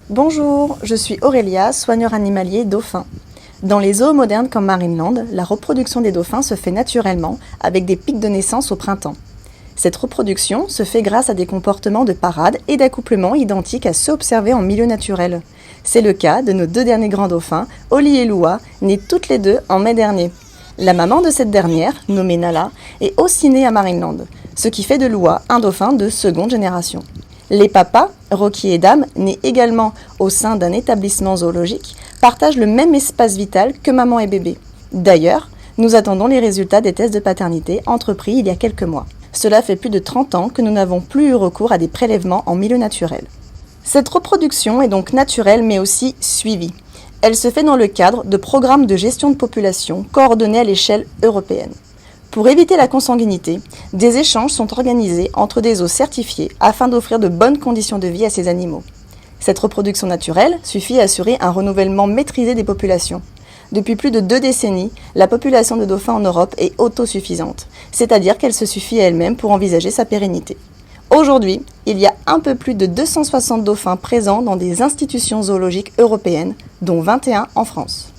Bonjour, je suis Aurélia, soigneur animalier dauphin. Dans les zoos modernes comme Marineland, la reproduction des dauphins se fait naturellement avec des pics de naissance au printemps. Cette reproduction se fait grâce à des comportements de parade et d'accouplement identiques à ceux observés en milieu naturel. C'est le cas de nos deux derniers grands dauphins, Oli et Lua, nés toutes les deux en mai dernier. La maman de cette dernière, nommée Nala, est aussi née à Marineland, ce qui fait de Lua un dauphin de seconde génération. Les papas, Rocky et Dame, nés également au sein d'un établissement zoologique, partagent le même espace vital que maman et bébé. D'ailleurs, nous attendons les résultats des tests de paternité entrepris il y a quelques mois. Cela fait plus de 30 ans que nous n'avons plus eu recours à des prélèvements en milieu naturel. Cette reproduction est donc naturelle mais aussi suivie. Elle se fait dans le cadre de programmes de gestion de population coordonnés à l'échelle européenne. Pour éviter la consanguinité, des échanges sont organisés entre des zoos certifiés afin d'offrir de bonnes conditions de vie à ces animaux. Cette reproduction naturelle suffit à assurer un renouvellement maîtrisé des populations. Depuis plus de 2 décennies, la population de dauphins en Europe est autosuffisante, c'est-à-dire qu'elle se suffit à elle-même pour envisager sa pérennité. Aujourd'hui, il y a un peu plus de 260 dauphins présents dans des institutions zoologiques européennes, dont 21 en France.